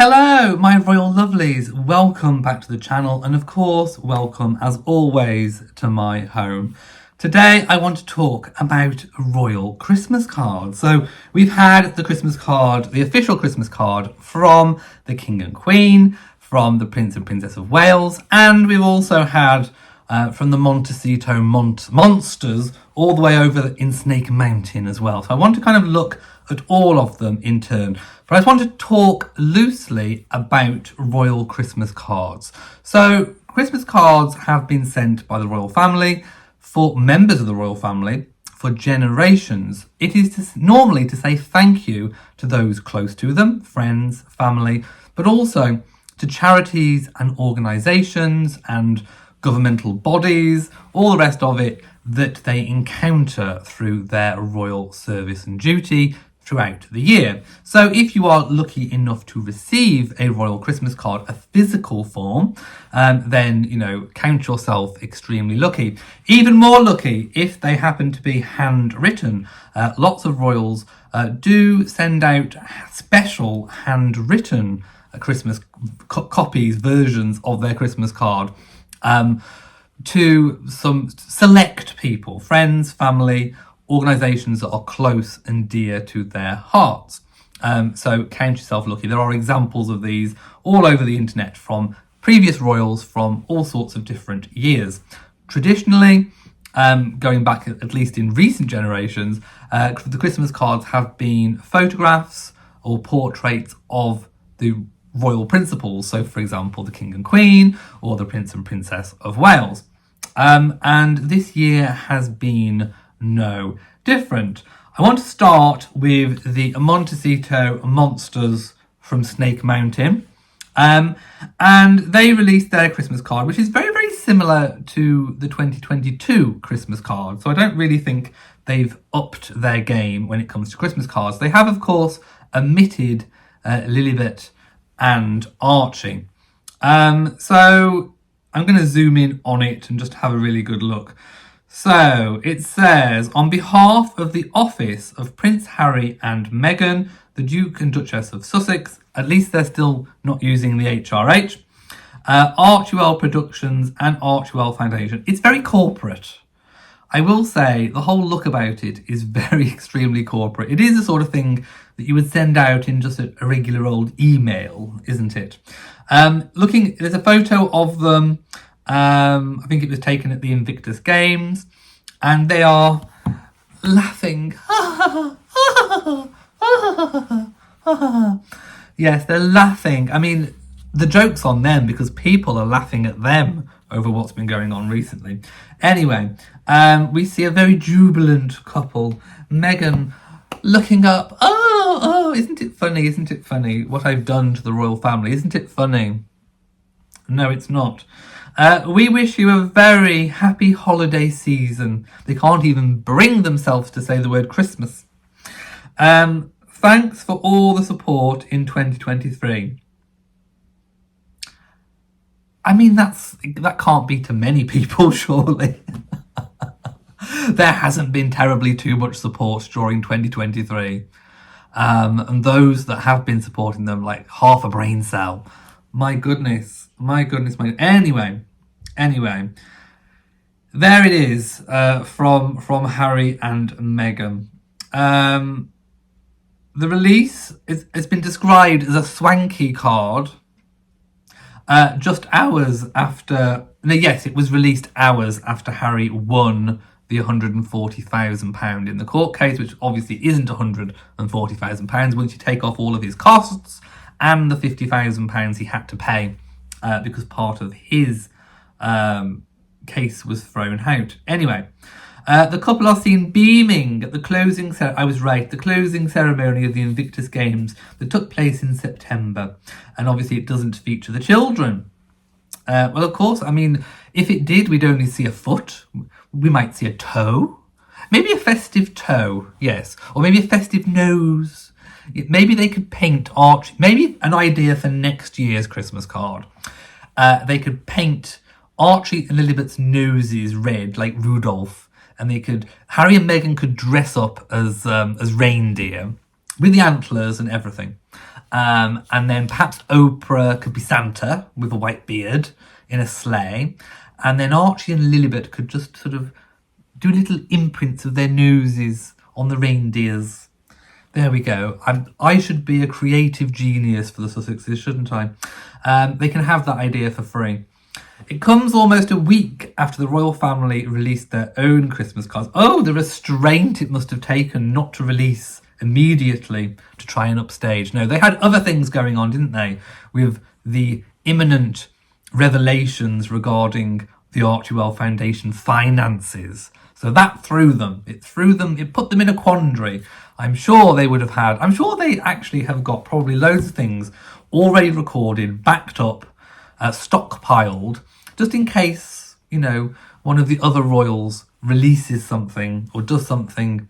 Hello, my royal lovelies. Welcome back to the channel, and of course, welcome as always to my home. Today, I want to talk about royal Christmas cards. So we've had the Christmas card, the official Christmas card from the King and Queen, from the Prince and Princess of Wales, and we've also had from the Montecito monsters all the way over in Snake Mountain as well. So I want to kind of look at all of them in turn. But I just want to talk loosely about royal Christmas cards. So Christmas cards have been sent by the royal family for members of the royal family for generations. It is normally to say thank you to those close to them, friends, family, but also to charities and organisations and governmental bodies, all the rest of it that they encounter through their royal service and duty throughout the year. So if you are lucky enough to receive a royal Christmas card, a physical form, then, count yourself extremely lucky. Even more lucky if they happen to be handwritten. Lots of royals do send out special handwritten Christmas copies, versions of their Christmas card to some select people, friends, family, organisations that are close and dear to their hearts. So count yourself lucky. There are examples of these all over the internet from previous royals from all sorts of different years. Traditionally, going back at least in recent generations, the Christmas cards have been photographs or portraits of the royal principals. So, for example, the King and Queen or the Prince and Princess of Wales. And this year has been no different. I want to start with the Montecito monsters from Snake Mountain. And they released their Christmas card, which is very, very similar to the 2022 Christmas card. So I don't really think they've upped their game when it comes to Christmas cards. They have, of course, omitted Lilibet and Archie. So I'm going to zoom in on it and just have a really good look. So it says, on behalf of the office of Prince Harry and Meghan, the Duke and Duchess of Sussex, at least they're still not using the HRH, Archewell Productions and Archewell Foundation. It's very corporate. I will say the whole look about it is very extremely corporate. It is the sort of thing that you would send out in just a regular old email, isn't it? There's a photo of them. I think it was taken at the Invictus Games, and they are laughing. Yes, they're laughing. I mean, the joke's on them because people are laughing at them over what's been going on recently. Anyway, we see a very jubilant couple. Meghan looking up. Oh, isn't it funny what I've done to the royal family? Isn't it funny? No, it's not. We wish you a very happy holiday season. They can't even bring themselves to say the word Christmas. Thanks for all the support in 2023. I mean, that can't be to many people, surely. There hasn't been terribly too much support during 2023. And those that have been supporting them, like half a brain cell. My goodness. Anyway, there it is from Harry and Meghan. The release has been described as a swanky card. Just hours after, yes, it was released hours after Harry won the £140,000 in the court case, which obviously isn't £140,000 once you take off all of his costs and the £50,000 he had to pay because part of his case was thrown out. Anyway, the couple are seen beaming at the closing the closing ceremony of the Invictus Games that took place in September. And obviously it doesn't feature the children. Well, of course, I mean, if it did, we'd only see a foot. We might see a toe. Maybe a festive toe, yes. Or maybe a festive nose. Maybe they could paint Archie. Maybe an idea for next year's Christmas card. They could paint Archie and Lilibet's noses red, like Rudolph. And Harry and Meghan could dress up as reindeer with the antlers and everything. And then perhaps Oprah could be Santa with a white beard in a sleigh. And then Archie and Lilibet could just sort of do little imprints of their noses on the reindeers. There we go. I should be a creative genius for the Sussexes, shouldn't I? They can have that idea for free. It comes almost a week after the royal family released their own Christmas cards. Oh, the restraint it must have taken not to release immediately to try and upstage. No, they had other things going on, didn't they? With the imminent revelations regarding the Archewell Foundation finances. So that threw them. It put them in a quandary. I'm sure they actually have got probably loads of things already recorded, backed up, stockpiled, just in case, one of the other royals releases something or does something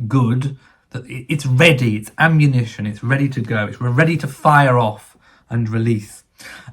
good, that it's ready, it's ammunition, it's ready to go, we're ready to fire off and release.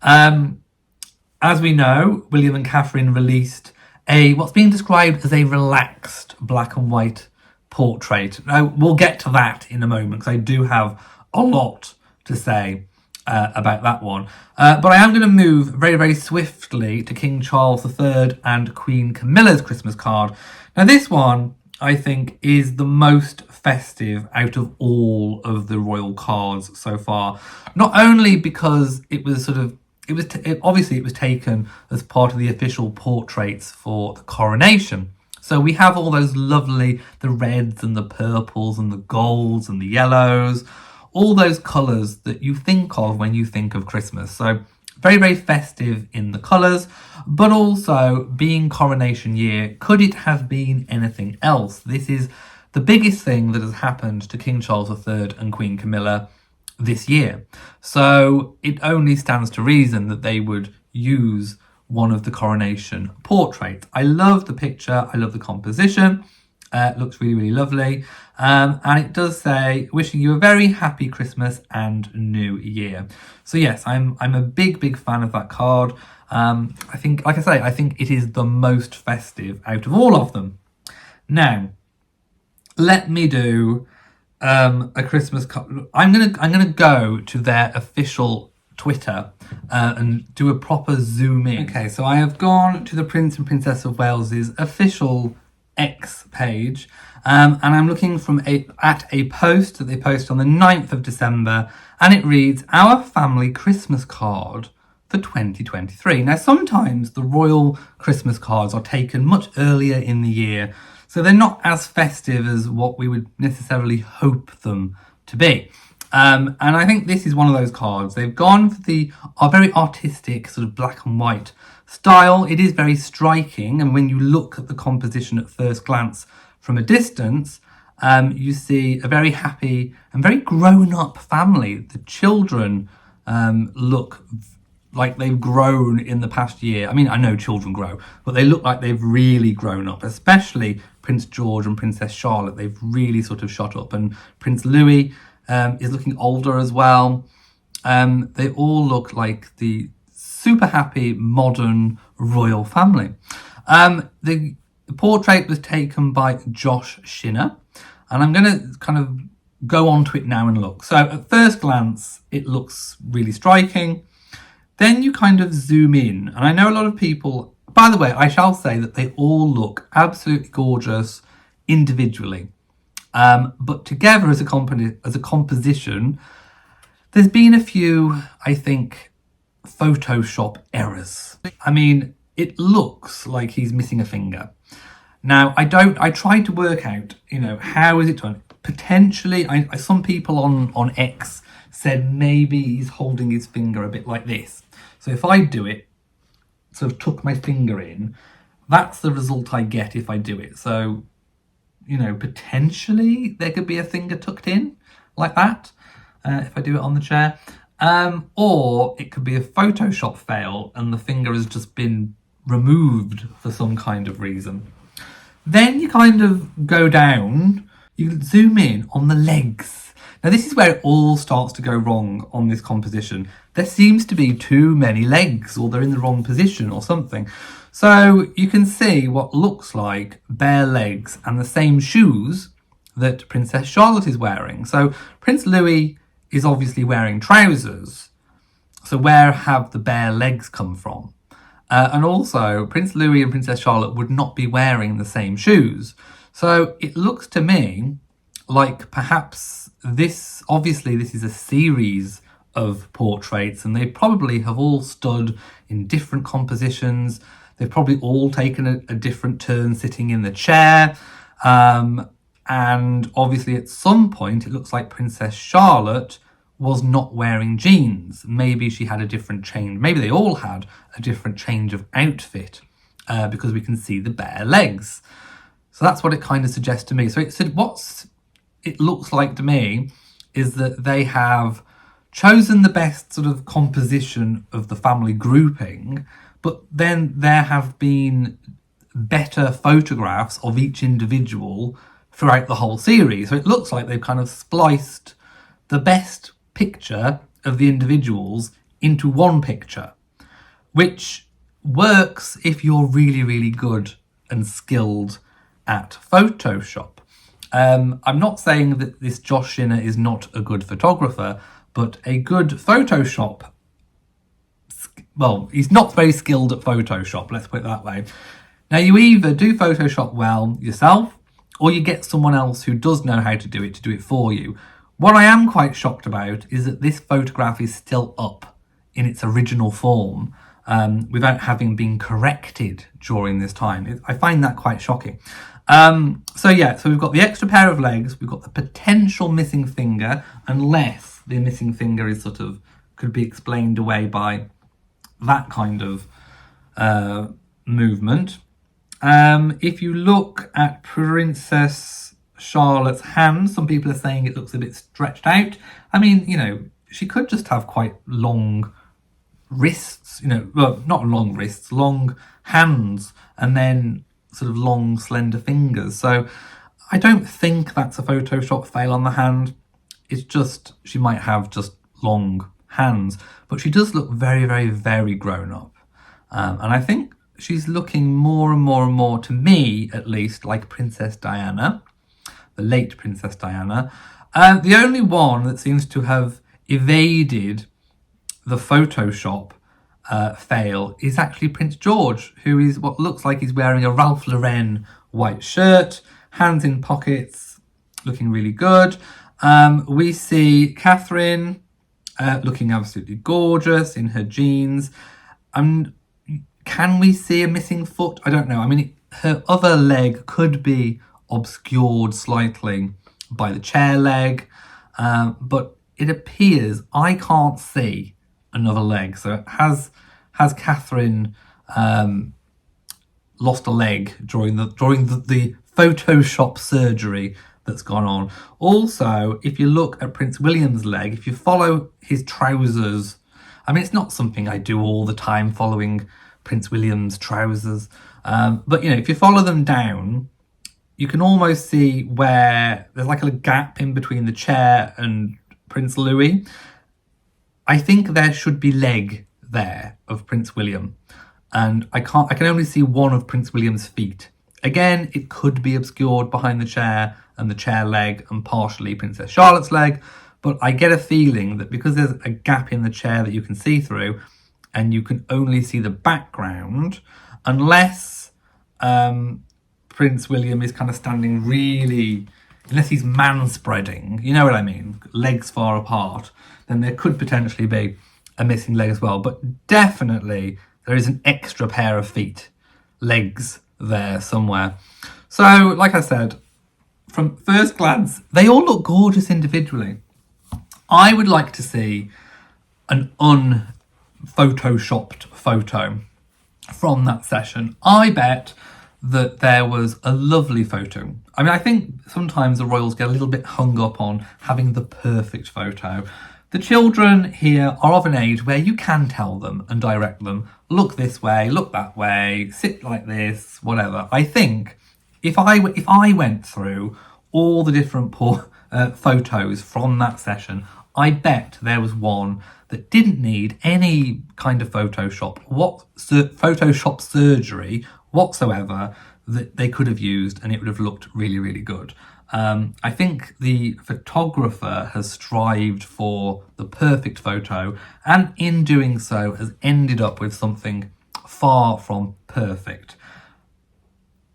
As we know, William and Catherine released what's being described as a relaxed black and white portrait. Now, we'll get to that in a moment, because I do have a lot to say about that one. But I am going to move very, very swiftly to King Charles III and Queen Camilla's Christmas card. Now, this one, I think, is the most festive out of all of the royal cards so far. Not only because it was obviously it was taken as part of the official portraits for the coronation. So we have all those lovely, the reds and the purples and the golds and the yellows, all those colours that you think of when you think of Christmas. So very, very festive in the colours, but also being coronation year, could it have been anything else? This is the biggest thing that has happened to King Charles III and Queen Camilla this year. So it only stands to reason that they would use one of the coronation portraits. I love the picture. I love the composition. It looks really, really lovely. And it does say, wishing you a very happy Christmas and New Year. So yes, I'm a big, big fan of that card. I think, like I say, I think it is the most festive out of all of them. Now, let me do a Christmas card. I'm gonna go to their official Twitter and do a proper zoom in. Okay, so I have gone to the Prince and Princess of Wales's official X page, and I'm looking at a post that they posted on the 9th of December, and it reads, "Our family Christmas card for 2023." Now, sometimes the royal Christmas cards are taken much earlier in the year, so they're not as festive as what we would necessarily hope them to be. And I think this is one of those cards. They've gone for the very artistic sort of black and white style. It is very striking, and when you look at the composition at first glance from a distance, you see a very happy and very grown-up family. The children look like they've grown in the past year. I mean, I know children grow, but they look like they've really grown up, especially Prince George and Princess Charlotte. They've really sort of shot up, and Prince Louis is looking older as well. They all look like the super happy modern royal family. The portrait was taken by Josh Shinner, and I'm going to kind of go on to it now and look. So at first glance, it looks really striking. Then you kind of zoom in, and I know a lot of people, by the way, I shall say that they all look absolutely gorgeous individually. But together as a composition, there's been a few, I think, Photoshop errors. I mean, it looks like he's missing a finger. Now, I tried to work out, how is it done? Potentially, some people on X said maybe he's holding his finger a bit like this. So if I do it, sort of tuck my finger in, that's the result I get if I do it. So, potentially there could be a finger tucked in like that if I do it on the chair. Or it could be a Photoshop fail and the finger has just been removed for some kind of reason. Then you kind of go down, you zoom in on the legs. Now this is where it all starts to go wrong on this composition. There seems to be too many legs, or they're in the wrong position or something. So you can see what looks like bare legs and the same shoes that Princess Charlotte is wearing. So Prince Louis is obviously wearing trousers. So where have the bare legs come from? And also, Prince Louis and Princess Charlotte would not be wearing the same shoes. So it looks to me like perhaps this is a series of portraits, and they probably have all stood in different compositions. They've probably all taken a different turn sitting in the chair. And obviously at some point it looks like Princess Charlotte was not wearing jeans. Maybe she had a different change. Maybe they all had a different change of outfit because we can see the bare legs. So that's what it kind of suggests to me. So it looks like to me is that they have chosen the best sort of composition of the family grouping, but then there have been better photographs of each individual throughout the whole series. So it looks like they've kind of spliced the best picture of the individuals into one picture, which works if you're really, really good and skilled at Photoshop. I'm not saying that this Josh Shinner is not a good photographer, but a good Photoshop, well, he's not very skilled at Photoshop, let's put it that way. Now, you either do Photoshop well yourself, or you get someone else who does know how to do it for you. What I am quite shocked about is that this photograph is still up in its original form without having been corrected during this time. I find that quite shocking. So we've got the extra pair of legs, we've got the potential missing finger, unless the missing finger is could be explained away by that kind of movement. If you look at Princess Charlotte's hand, some people are saying it looks a bit stretched out. I mean, she could just have quite long wrists, well, not long wrists, long hands, and then sort of long, slender fingers. So I don't think that's a Photoshop fail on the hand. It's just she might have just long hands, but she does look very, very, very grown up. And I think she's looking more and more and more, to me at least, like Princess Diana, the late Princess Diana. The only one that seems to have evaded the Photoshop fail is actually Prince George, who is what looks like he's wearing a Ralph Lauren white shirt, hands in pockets, looking really good. We see Catherine looking absolutely gorgeous in her jeans. Can we see a missing foot? I don't know. I mean, her other leg could be obscured slightly by the chair leg, but it appears I can't see another leg. So has Catherine lost a leg during the Photoshop surgery that's gone on? Also, if you look at Prince William's leg, if you follow his trousers, I mean, it's not something I do all the time, following Prince William's trousers, but if you follow them down, you can almost see where there's like a gap in between the chair and Prince Louis. I think there should be leg there of Prince William, and I can only see one of Prince William's feet. Again, it could be obscured behind the chair and the chair leg and partially Princess Charlotte's leg, but I get a feeling that because there's a gap in the chair that you can see through and you can only see the background, unless Prince William is kind of standing really, unless he's man-spreading, you know what I mean, legs far apart, then there could potentially be a missing leg as well. But definitely there is an extra pair of feet, legs there somewhere. So, like I said, from first glance, they all look gorgeous individually. I would like to see an unphotoshopped photo from that session. I bet that there was a lovely photo. I mean, I think sometimes the royals get a little bit hung up on having the perfect photo. The children here are of an age where you can tell them and direct them, look this way, look that way, sit like this, whatever. I think if I went through all the different photos from that session, I bet there was one that didn't need any kind of Photoshop surgery whatsoever that they could have used, and it would have looked really, really good. I think the photographer has strived for the perfect photo, and in doing so has ended up with something far from perfect.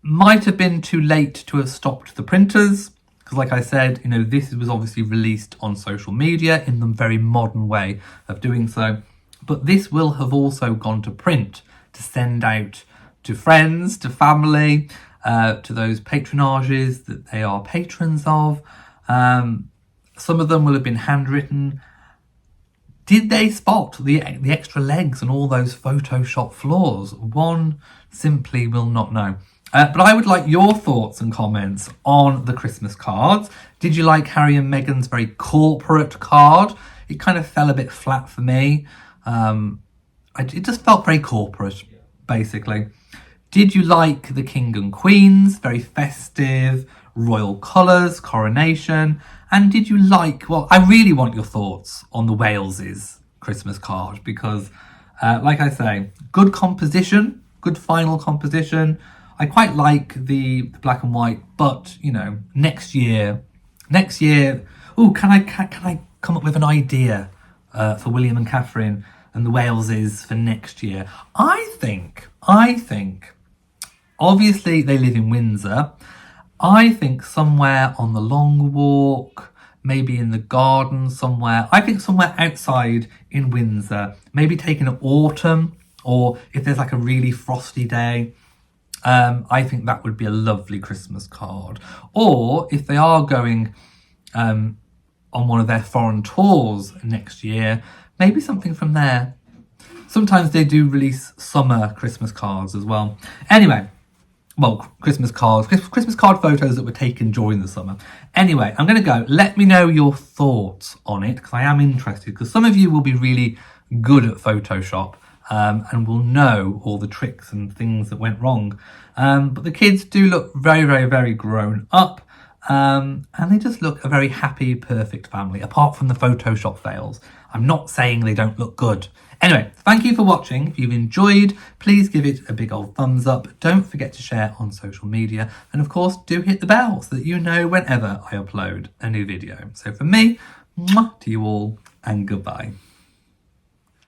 Might have been too late to have stopped the printers, because like I said, this was obviously released on social media in the very modern way of doing so. But this will have also gone to print to send out to friends, to family, to those patronages that they are patrons of. Some of them will have been handwritten. Did they spot the extra legs and all those Photoshop flaws? One simply will not know. But I would like your thoughts and comments on the Christmas cards. Did you like Harry and Meghan's very corporate card? It kind of fell a bit flat for me. It just felt very corporate, basically. Did you like the King and Queen's? Very festive, royal colours, coronation. And did you like, well, I really want your thoughts on the Wales's Christmas card, because, like I say, good composition, good final composition. I quite like the black and white, but, next year, can I come up with an idea for William and Catherine and the Waleses for next year? I think, obviously they live in Windsor. I think somewhere on the Long Walk, maybe in the garden somewhere. I think somewhere outside in Windsor, maybe taking an autumn, or if there's like a really frosty day. I think that would be a lovely Christmas card. Or if they are going on one of their foreign tours next year, maybe something from there. Sometimes they do release summer Christmas cards as well. Anyway, well, Christmas card photos that were taken during the summer. Anyway, I'm going to go. Let me know your thoughts on it, because I am interested, because some of you will be really good at Photoshop and will know all the tricks and things that went wrong. But the kids do look very, very, very grown up. And they just look a very happy, perfect family, apart from the Photoshop fails. I'm not saying they don't look good. Anyway, thank you for watching. If you've enjoyed, please give it a big old thumbs up. Don't forget to share on social media. And of course, do hit the bell so that you know whenever I upload a new video. So from me, mwah, to you all, and goodbye.